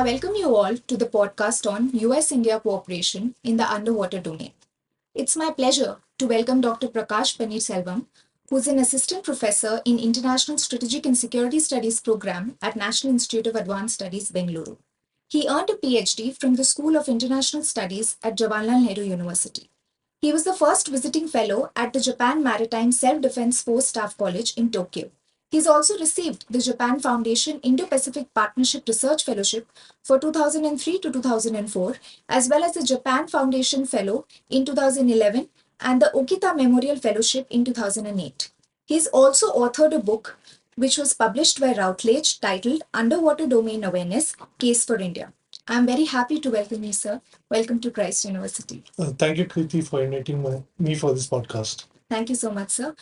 I welcome you all to the podcast on US India cooperation in the underwater domain. It's my pleasure to welcome Dr. Prakash Panneerselvam, who is an assistant professor in International Strategic and Security Studies program at National Institute of Advanced Studies, Bengaluru. He earned a PhD from the School of International Studies at Jawaharlal Nehru University. He was the first visiting fellow at the Japan Maritime Self-Defense Force Staff College in Tokyo. He's also received the Japan Foundation Indo-Pacific Partnership Research Fellowship for 2003 to 2004, as well as the Japan Foundation Fellow in 2011 and the Okita Memorial Fellowship in 2008. He's also authored a book which was published by Routledge titled Underwater Domain Awareness, Case for India. I'm very happy to welcome you, sir. Welcome to Christ University. Thank you, Kriti, for inviting me for this podcast. Thank you so much, sir.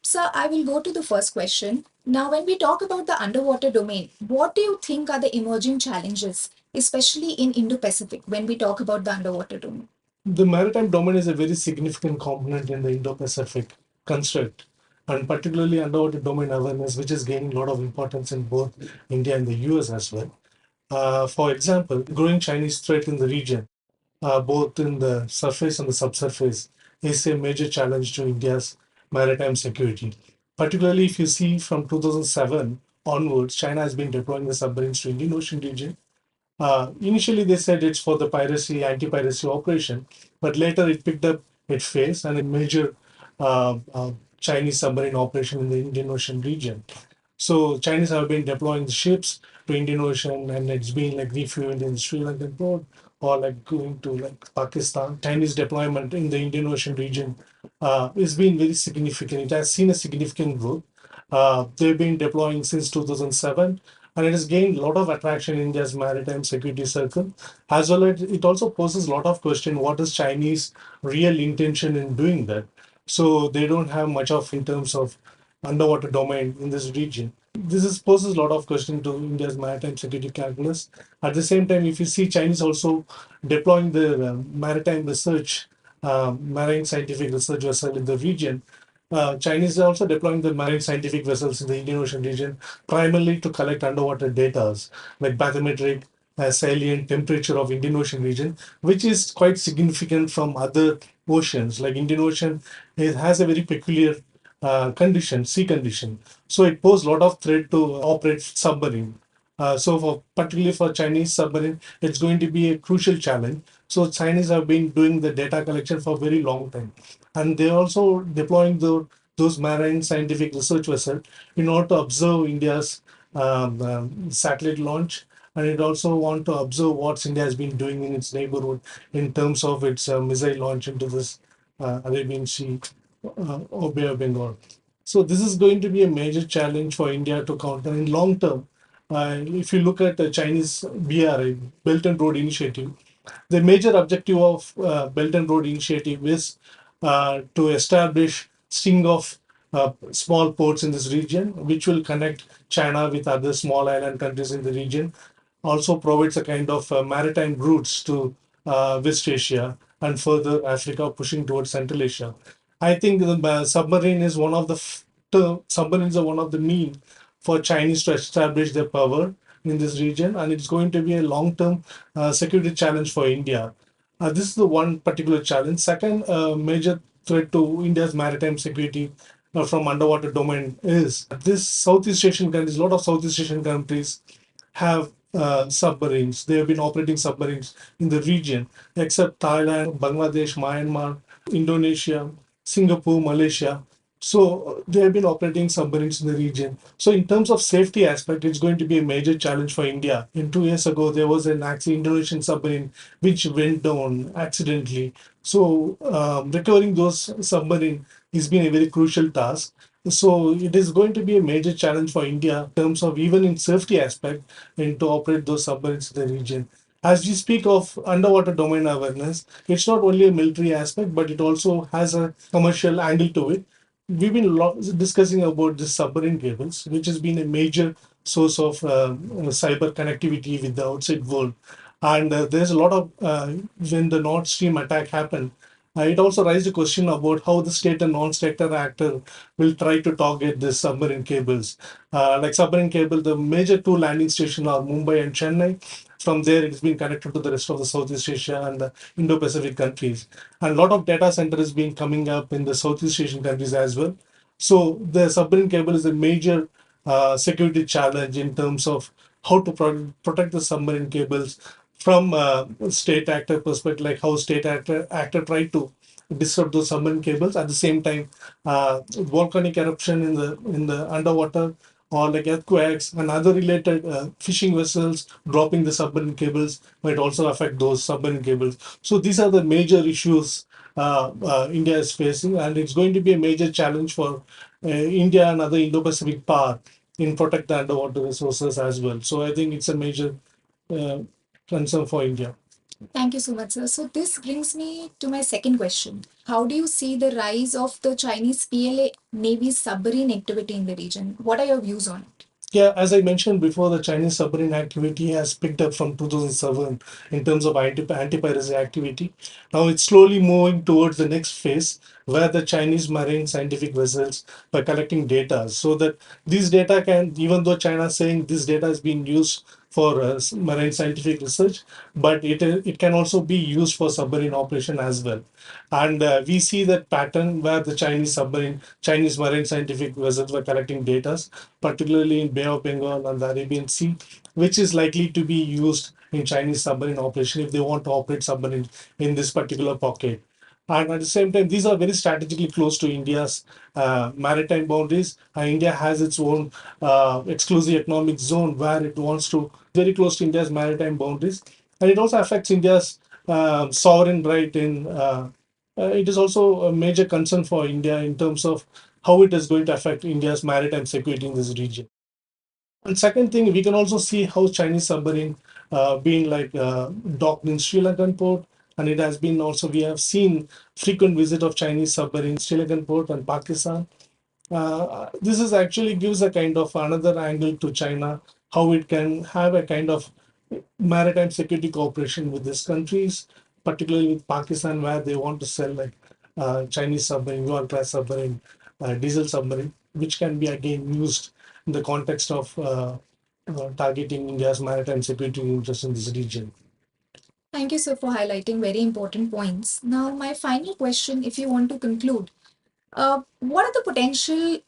Sir, I will go to the first question. Now, when we talk about the underwater domain, what do you think are the emerging challenges, especially in Indo-Pacific, when we talk about the underwater domain? The maritime domain is a very significant component in the Indo-Pacific construct, and particularly underwater domain awareness, which is gaining a lot of importance in both India and the US as well. For example, growing Chinese threat in the region, both in the surface and the subsurface, is a major challenge to India's maritime security. Particularly if you see from 2007 onwards, China has been deploying the submarines to Indian Ocean region. Initially, they said it's for the piracy, anti-piracy operation, but later it picked up its face and a major Chinese submarine operation in the Indian Ocean region. So Chinese have been deploying the ships to Indian Ocean, and it's been like refueled in the Sri Lankan port or like going to like Pakistan. Chinese deployment in the Indian Ocean region is being very significant. It has seen a significant growth. They've been deploying since 2007, and it has gained a lot of attraction in India's maritime security circle. As well as it also poses a lot of question: what is Chinese real intention in doing that? So they don't have much of in terms of underwater domain in this region. Poses a lot of question to India's maritime security calculus. At the same time, if you see Chinese also deploying their maritime research, marine scientific research vessel in the region, Chinese are also deploying the marine scientific vessels in the Indian Ocean region, primarily to collect underwater data like bathymetric, salient temperature of Indian Ocean region, which is quite significant from other oceans. Like Indian Ocean, it has a very peculiar sea condition. So it poses a lot of threat to operate submarine. Particularly for Chinese submarine, it's going to be a crucial challenge. So Chinese have been doing the data collection for a very long time, and they're also deploying those marine scientific research vessels in order to observe India's satellite launch, and it also want to observe what India has been doing in its neighborhood in terms of its missile launch into this Arabian Sea or Bay of Bengal. So this is going to be a major challenge for India to counter in long term. If you look at the Chinese BRI, Belt and Road Initiative, the major objective of Belt and Road Initiative is to establish string of small ports in this region, which will connect China with other small island countries in the region. Also provides a kind of maritime routes to West Asia and further Africa, pushing towards Central Asia. I think the submarine is one of the submarines are one of the mean for Chinese to establish their power in this region, and it's going to be a long-term security challenge for India. This is the one particular challenge. Second major threat to India's maritime security from underwater domain is this Southeast Asian countries. A lot of Southeast Asian countries have submarines. They have been operating submarines in the region, except Thailand, Bangladesh, Myanmar, Indonesia, Singapore, Malaysia. So they have been operating submarines in the region. So in terms of safety aspect, it's going to be a major challenge for India. In 2 years ago, there was an Indonesian submarine which went down accidentally. So recovering those submarine has been a very crucial task. So it is going to be a major challenge for India in terms of even in safety aspect and to operate those submarines in the region. As we speak of underwater domain awareness, it's not only a military aspect, but it also has a commercial angle to it. We've been discussing about the submarine cables, which has been a major source of cyber connectivity with the outside world. And there's a lot of when the Nord Stream attack happened, It also raised a question about how the state and non-state actor will try to target the submarine cables. Like submarine cable, the major two landing stations are Mumbai and Chennai. From there, it's been connected to the rest of the Southeast Asia and the Indo-Pacific countries. And a lot of data centers been coming up in the Southeast Asian countries as well. So the submarine cable is a major security challenge in terms of how to protect the submarine cables from state actor perspective, like how state actor try to disrupt those submarine cables. At the same time, volcanic eruption in the underwater, or like earthquakes and other related fishing vessels dropping the submarine cables might also affect those submarine cables. So these are the major issues India is facing, and it's going to be a major challenge for India and other Indo-Pacific power in protect the underwater resources as well. So I think it's a major uh, concern for India. Thank you so much, sir. So this brings me to my second question. How do you see the rise of the Chinese PLA Navy's submarine activity in the region? What are your views on it? Yeah, as I mentioned before, the Chinese submarine activity has picked up from 2007 in terms of anti-piracy activity. Now it's slowly moving towards the next phase where the Chinese marine scientific vessels are collecting data so that these data can, even though China is saying this data is being used for marine scientific research, but it can also be used for submarine operation as well. And we see that pattern where the Chinese marine scientific vessels were collecting data, particularly in Bay of Bengal and the Arabian Sea, which is likely to be used in Chinese submarine operation if they want to operate submarine in this particular pocket. And at the same time, these are very strategically close to India's maritime boundaries. India has its own exclusive economic zone where it wants to very close to India's maritime boundaries, and it also affects India's sovereign right in. It is also a major concern for India in terms of how it is going to affect India's maritime security in this region. And second thing, we can also see how Chinese submarine being like docked in Sri Lankan port, and it has been also we have seen frequent visit of Chinese submarine Sri Lankan port and Pakistan. This is actually gives a kind of another angle to China, how it can have a kind of maritime security cooperation with these countries, particularly with Pakistan, where they want to sell like Chinese submarine, UR class submarine, diesel submarine, which can be again used in the context of targeting India's maritime security interests in this region. Thank you, sir, for highlighting very important points. Now, my final question, if you want to conclude, what are the potential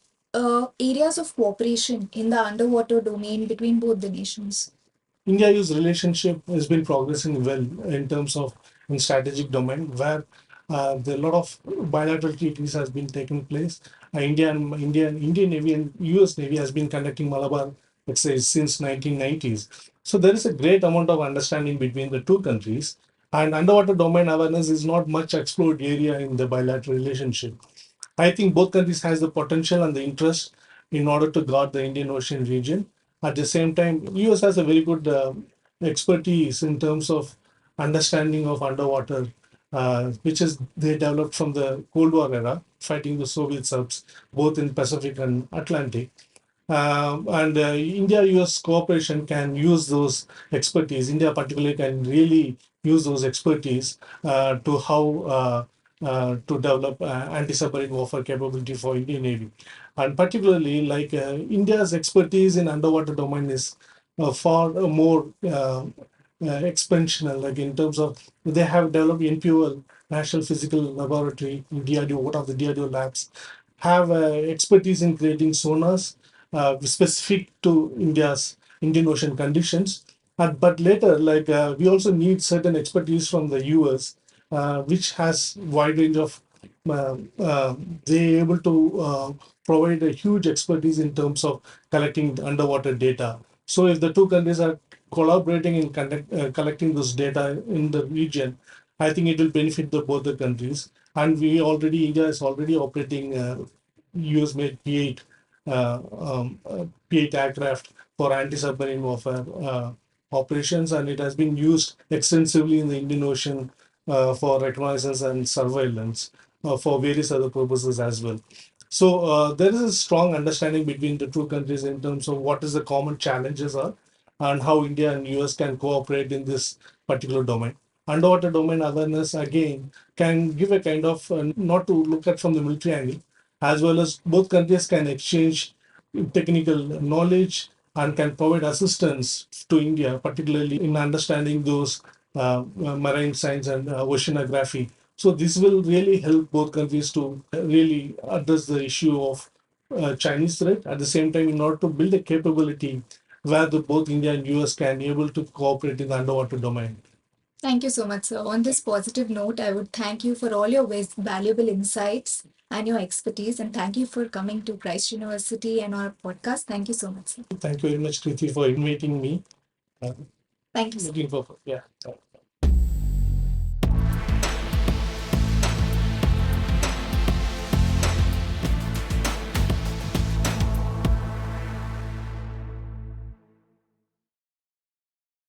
areas of cooperation in the underwater domain between both the nations? India-US relationship has been progressing well in terms of in strategic domain where there are a lot of bilateral treaties has been taking place. Indian Navy and US Navy has been conducting Malabar, let's say, since 1990s. So there is a great amount of understanding between the two countries, and underwater domain awareness is not much explored area in the bilateral relationship. I think both countries has the potential and the interest in order to guard the Indian Ocean region. At the same time, US has a very good expertise in terms of understanding of underwater, which is they developed from the Cold War era, fighting the Soviet subs both in Pacific and Atlantic. And India-US cooperation can use those expertise. India particularly can really use those expertise to how to develop anti-submarine warfare capability for Indian Navy. And particularly, like India's expertise in underwater domain is far more expansional. Like in terms of they have developed NPOL, National Physical Laboratory, DRDO, one of the DRDO labs, have expertise in creating sonars specific to Indian Ocean conditions. But later, like we also need certain expertise from the US, which has wide range of uh, they able to provide a huge expertise in terms of collecting underwater data. So if the two countries are collaborating in collecting this data in the region, I think it will benefit both the countries. And India is already operating US made P8 P8 aircraft for anti-submarine warfare operations, and it has been used extensively in the Indian Ocean for reconnaissance and surveillance for various other purposes as well. So there is a strong understanding between the two countries in terms of what is the common challenges are and how India and US can cooperate in this particular domain. underwater domain awareness again can give a kind of not to look at from the military angle, as well as both countries can exchange technical knowledge and can provide assistance to India, particularly in understanding those marine science and oceanography. So this will really help both countries to really address the issue of Chinese threat. At the same time, in order to build a capability where both India and US can be able to cooperate in the underwater domain. Thank you so much, sir. On this positive note, I would thank you for all your valuable insights and your expertise. And thank you for coming to Christ University and our podcast. Thank you so much, sir. Thank you very much, Kriti, for inviting me. Thank you, sir. Looking forward. Yeah.